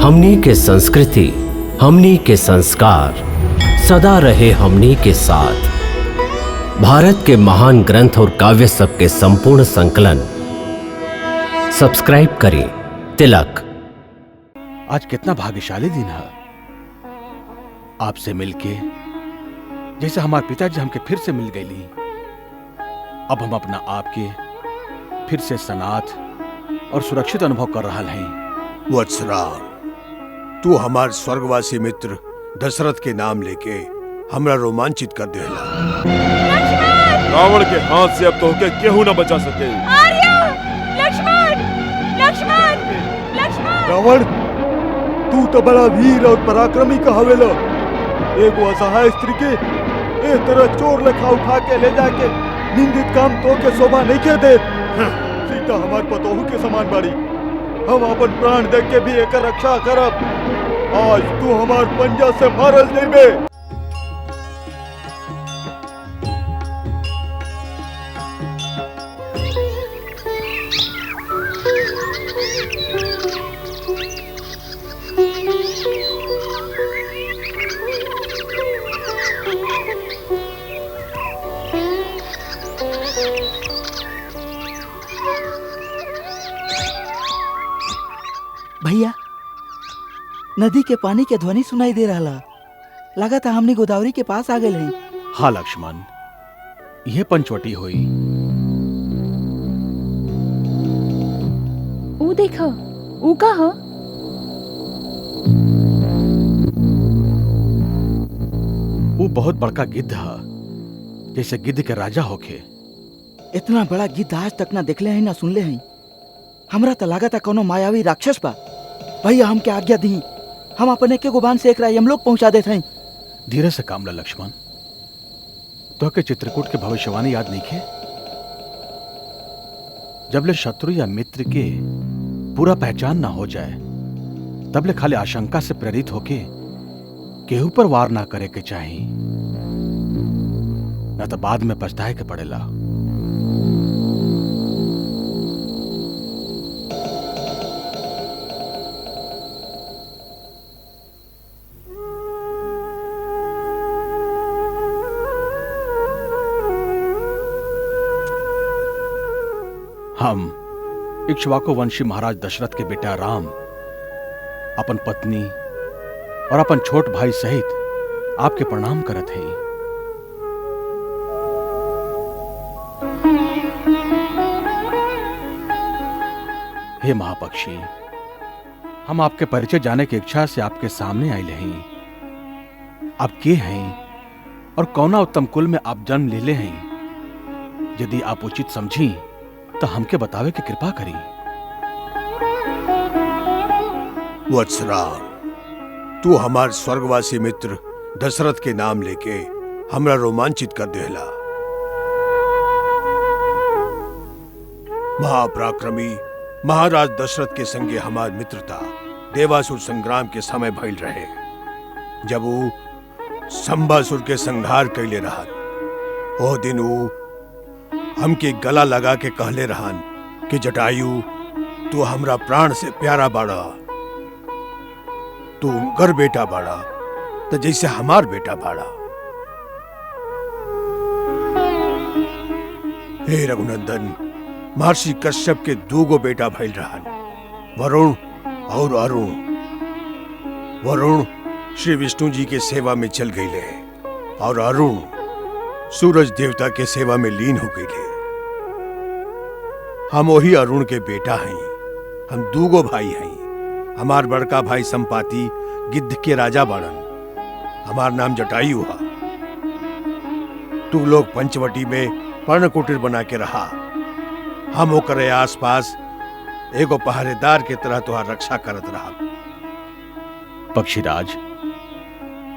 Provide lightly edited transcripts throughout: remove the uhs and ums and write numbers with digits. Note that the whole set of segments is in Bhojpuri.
हमनी के संस्कृति, हमनी के संस्कार सदा रहे हमनी के साथ। भारत के महान ग्रंथ और काव्य सब के संपूर्ण संकलन। सब्सक्राइब करें तिलक। आज कितना भाग्यशाली दिन है आपसे मिलके, जैसे हमारे पिताजी हमके फिर से मिल गई। अब हम अपना आपके फिर से सनाथ और सुरक्षित अनुभव कर रहा हैं। वत्सराम, तू हमार स्वर्गवासी मित्र दशरथ के नाम लेके हमरा रोमांचित कर देला। रावण के हाथ से अब तो होके केहू न बचा सके। आर्या! लक्ष्मण! लक्ष्मण! लक्ष्मण! रावण, तू तो बड़ा वीर और पराक्रमी कहावेला। एगो असहाय स्त्री के ए तरह चोर लेखा उठा के ले जाके निंदित काम तो के शोभा नहीं के दे। सीता हमार पतोहू के समान बाड़ी, हम अपन प्राण दे के भी एकर रक्षा करब। आज तू हमार पंजा से मारल जइबे। भैया, नदी के पानी के ध्वनि सुनाई दे रहा। लगा था हमने गोदावरी के पास आ गए हैं। हाँ लक्ष्मण, यह पंचवटी हुई। ऊ देखो, ऊ का हो? वो बहुत बड़का गिद्ध है, जैसे गिद्ध के राजा होके। इतना बड़ा गिद्ध आज तक ना देखले हैं ना सुनले हैं। हमरा तो लगा था कोनो मायावी राक्षस बा। भैया हमके आज्ञा दी, हम अपने के गुबान से एक राय हम लोग पहुंचा देते हैं। धीरे से काम ला लक्ष्मण। तो के चित्रकूट के भविष्यवाणी याद नहीं खे? जबले शत्रु या मित्र के पूरा पहचान ना हो जाए, तबले खाली आशंका से प्रेरित होके केहू पर वार ना करे के चाहिए, न तो बाद में पछताए के पड़ेला। हम इक्ष्वाकु वंशी महाराज दशरथ के बेटा राम अपन पत्नी और अपन छोट भाई सहित आपके प्रणाम करत हैं। हे महापक्षी, हम आपके परिचय जाने की इच्छा से आपके सामने आए हैं। आप के हैं और कौना उत्तम कुल में आप जन्म ले हैं? यदि आप उचित समझी तो हमके बतावे की कृपा करी। वत्सराम, तू हमार स्वर्गवासी मित्र दशरथ के नाम लेके हमरा रोमांचित कर देला। महापराक्रमी महाराज दशरथ के संगे हमार मित्रता देवासुर संग्राम के समय भइल रहे, जब वो संबासुर के संहार कैले रहन। ओ दिन वो हमके गला लगा के कहले रहन कि जटायु, तू हमरा प्राण से प्यारा बाड़ा, तू उनकर बेटा बाड़ा तो जैसे हमार बेटा बाड़ा। हे रघुनंदन, महर्षि कश्यप के दूगो बेटा भइल रहन, वरुण और अरुण। वरुण श्री विष्णु जी के सेवा में चल गईले और अरुण सूरज देवता के सेवा में लीन हो गईले। हम वही अरुण के बेटा हैं। हम दूगो भाई हैं। हमार बड़का भाई संपाति गिद्ध के राजा बाड़न, हमार नाम जटायु है। तू लोग पंचवटी में पर्ण कुटीर बना के रहा, हम ओकरे आसपास एगो पहरेदार के तरह तुहार रक्षा करत रहा। पक्षीराज,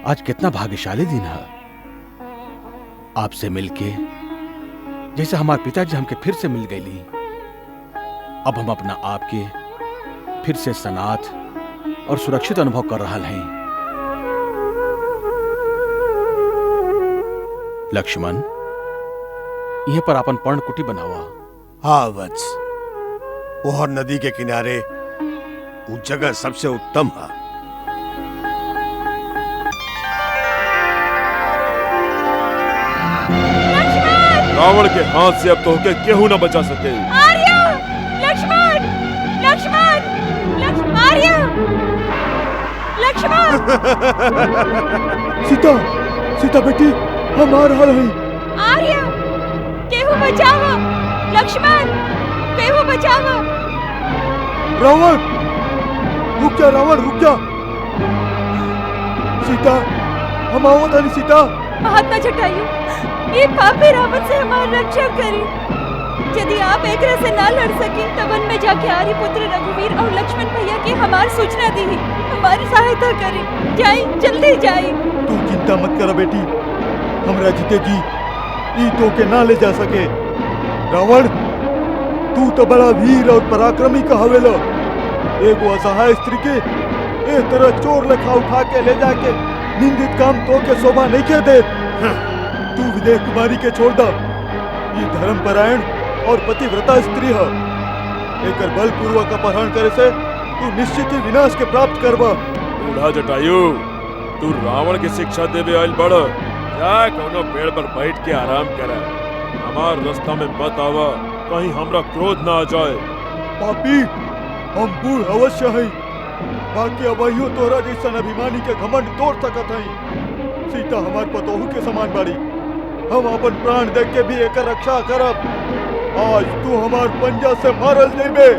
आज कितना भाग्यशाली दिन है आपसे मिलके, जैसे हमारे पिताजी हमके फिर से मिल गई। अब हम अपना आपके फिर से सनाथ और सुरक्षित अनुभव कर रहा हैं। लक्ष्मण, यहीं पर अपन पर्ण कुटी बनावा। हाँ वत्स, ओहर नदी के किनारे वो जगह सबसे उत्तम है। रावण के हाथ से अब तोहके केहू न बचा सके। आर्य! लक्ष्मण! लक्ष्मण! आर्य! लक्ष्मण! सीता, सीता बेटी, हम आ रहा हैं। आर्य! केहू बचावा! लक्ष्मण! केहू बचावा! रावण, रुक जा रावण, रुक जा। सीता, हम आवत हनी सीता। महात्मा जटायु, ये पापी रावण से हमारी रक्षा करी। यदि आप एक से ना लड़ सके तो वन में जाके आर्य पुत्र रघुवीर और लक्ष्मण भैया की हमारी सूचना दी, हमारी सहायता करी। जाई, जल्दी जाई। तू चिंता मत कर बेटी, हमरा जीते जी ई तो के ना ले जा सके। रावण, तू तो बड़ा वीर और पराक्रमी कहावेला। एगो असहाय स्त्री के ए तरह चोर लेखा उठा के ले जाके निंदित काम तो के शोभा नहीं के दे। तू विदेह कुमारी के छोड़ दा। ये धर्मपरायण और पतिव्रता स्त्री है। एकर बलपूर्वक अपहरण करे से तू निश्चित ही विनाश के प्राप्त करबा। बूढ़ा जटायु, तू रावण की शिक्षा देवे आइल बड़। जा कोनो पेड़ पर बैठ के आराम कर। हमार रास्ता में मत आवा, कहीं हमरा क्रोध ना आ जाए। पापी, हम बूढ़ अवश्य हैं, बाकी अवहियो तोरा जैसन अभिमानी के घमंड तोड़ सकत हैं। सीता हमार पतोहू के समान बाड़ी, हम अपन प्राण दे के भी एकर रक्षा करब। आज तू हमार पंजा से मारल जइबे।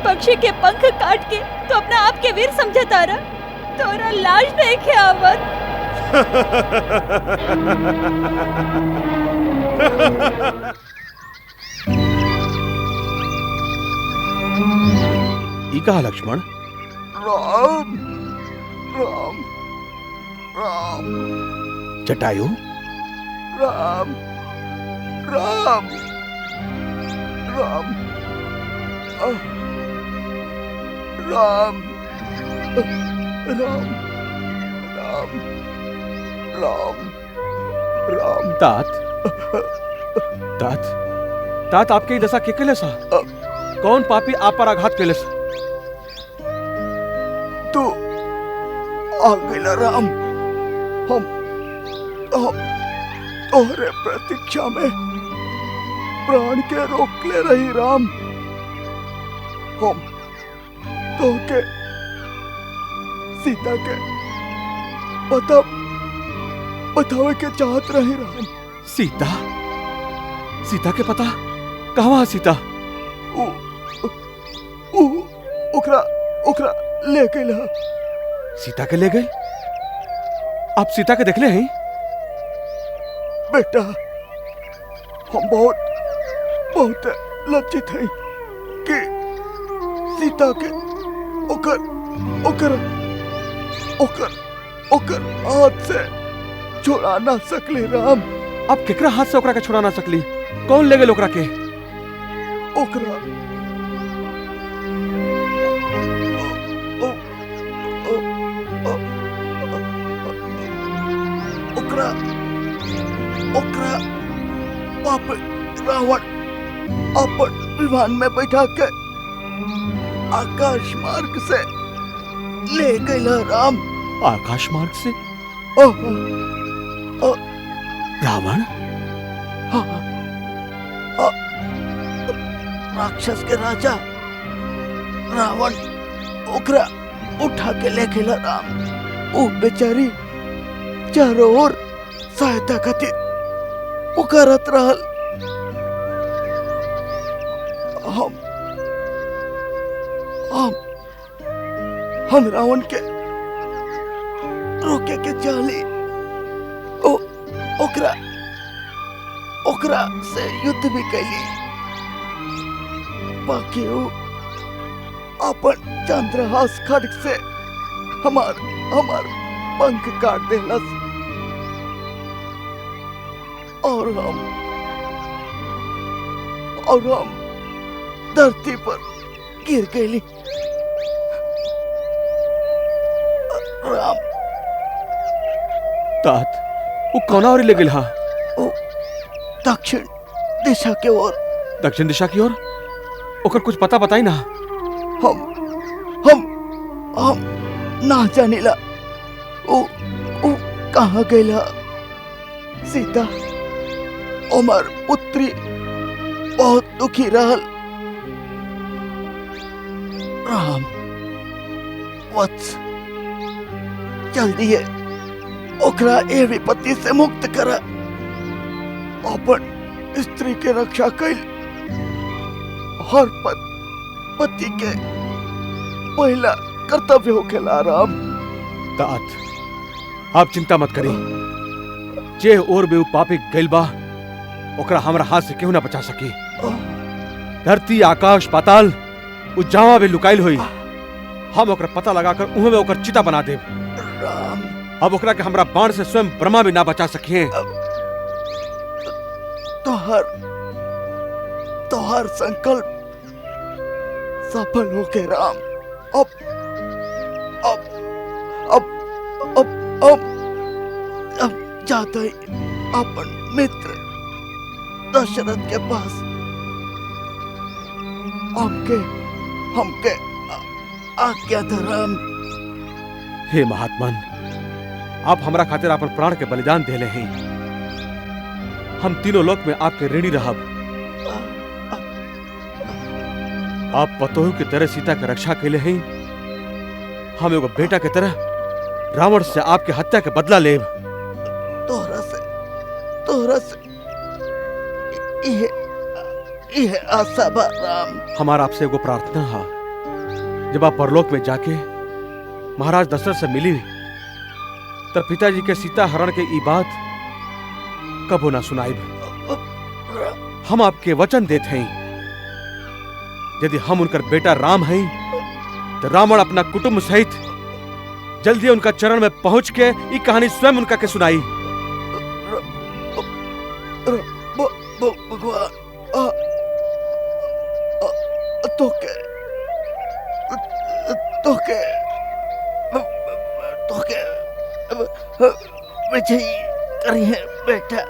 पक्षी के पंख काट के तो अपना आप के वीर समझा तारा। तोरा लाज नहीं के आवत। ई कहा लक्ष्मण? राम राम राम जटायु? राम राम राम राम राम राम राम राम। तात तात तात आपके दशा के केले सा? कौन पापी आप पर आघात केले सा? तू आ गइला राम। हम तोहरे प्रतीक्षा में प्राण के रोकले रही राम। हम तोहके सीता के बतावे के चाहत रही राम। सीता? सीता के पता? कहाँ सीता? ओकरा ओकरा ले गइला। सीता के ले गए? आप सीता के देखले हैं? बेटा, हम बहुत बहुत लज्जित हैं कि सीता के ओकर ओकर ओकर ओकर हाथ से छुड़ा ना सकले राम। आप केकरा हाथ से ओकरा के छुड़ा ना सकली? कौन ले गए ओकरा के? ओकरा ओकरा ओकरा बाप रावण अपन विमान में बैठा के आकाश मार्ग से ले गइला राम। आकाश मार्ग से? रावण? हाँ, राक्षस के राजा रावण ओकरा उठा के ले गइला राम। वो बेचारी चारों ओर सहायता खातिर पुकारत रहल। हम रावण के रोके के चाली ओकरा से युद्ध भी कैली, बाकी वो अपन चंद्रहास खड्ग से हमार पंख काट देलस और हम धरती पर गिर गई। राम तात वो कौना और ले गए? हाँ, दक्षिण दिशा के ओर। दक्षिण दिशा की ओर? ओकर कुछ पता बताई ना। हम ना जानिला ओ कहाँ गइला। सीता हमार पुत्री बहुत दुखी रहल। राम वत्स, जल्दी है ओकरा ए विपत्ति से मुक्त करा। अपन स्त्री के रक्षा कैल हर पति के पहला कर्तव्य होखेला राम। तात आप चिंता मत करी। जे और बे पापी गइल बा ओकरा हमरा हाथ से क्यों ना बचा सकी। धरती आकाश पाताल उजावा भी लुकाइल होई। हम ओकरा पता लगाकर उहे में ओकर चिता बना देब। राम अब ओकरा के हमरा बाण से स्वयं ब्रह्मा भी ना बचा सकिए। तोहर संकल्प सफल हो गए राम। अब जाते ही अपन मित्र दशरथ के पास हमके आज्ञा दे राम। हे महात्मन, आप हमरा खातिर अपन प्राण के बलिदान देले हैं। हम तीनों लोक में आपके ऋणी रहब। आप पतोह की तरह सीता की रक्षा के लिए हैं। हम एगो बेटा के तरह रावण से आपके हत्या के बदला लेब। तोहरा से ये आशा बा राम। हमारा आपसे एगो प्रार्थना है, जब आप परलोक में जाके महाराज दशरथ से मिली तब पिताजी के सीता हरण के ई बात कबो ना सुनाइब। हम आपके वचन देते हैं, यदि हम उनकर बेटा राम हैं तो रावण अपना कुटुंब सहित जल्दी उनका चरण में पहुंच के ये कहानी स्वयं उनका के सुनाई। भगवान तोके विजयी करी है बेटा।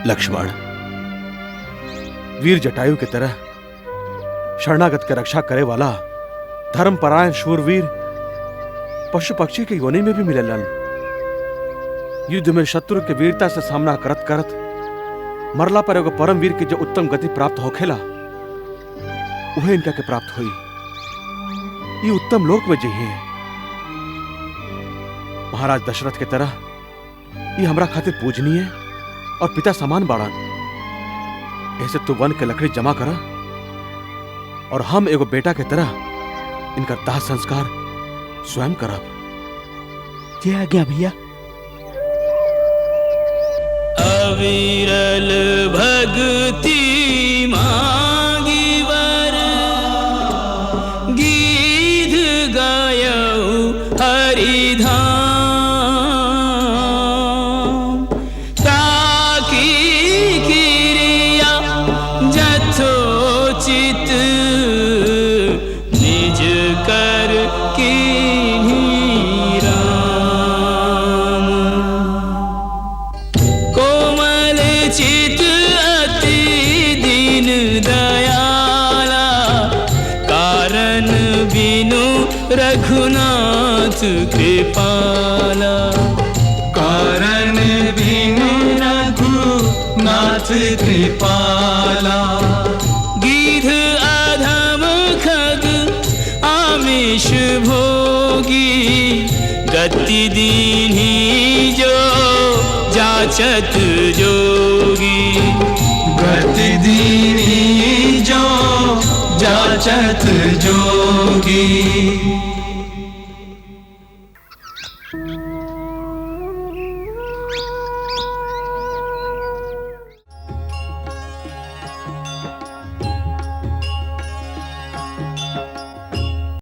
लक्ष्मण, वीर जटायु की तरह शरणागत की रक्षा करे वाला धर्मपरायण शूरवीर पशु पक्षी के योनि में भी मिलेलन। युद्ध में शत्रु के वीरता से सामना करत करत मरला पर एगो परम वीर के जो उत्तम गति प्राप्त होखेला वह इनका के प्राप्त हुई। ये उत्तम लोक में जिये महाराज दशरथ के तरह ये हमरा खातिर पूजनीय और पिता समान बाड़न। ऐसे तू वन के लकड़ी जमा करा और हम एगो बेटा के तरह इनका दाह संस्कार स्वयं करब। जे आज्ञा भैया। अविरल भक्ति मांगी वर गीत गायऊ हरिधाम ताकि क्रिया जथोचित निज कर कीन्ही राम। कोमल चित अति दीन दयाला कारण बिनु रघुनाथ कृपाला कारण बिनु रघुनाथ कृपाला। गिद्ध अधम खग आमिष भोगी गति दीन्ही जो जाचत जोगी गति दीन्ही जो जाचत जोगी।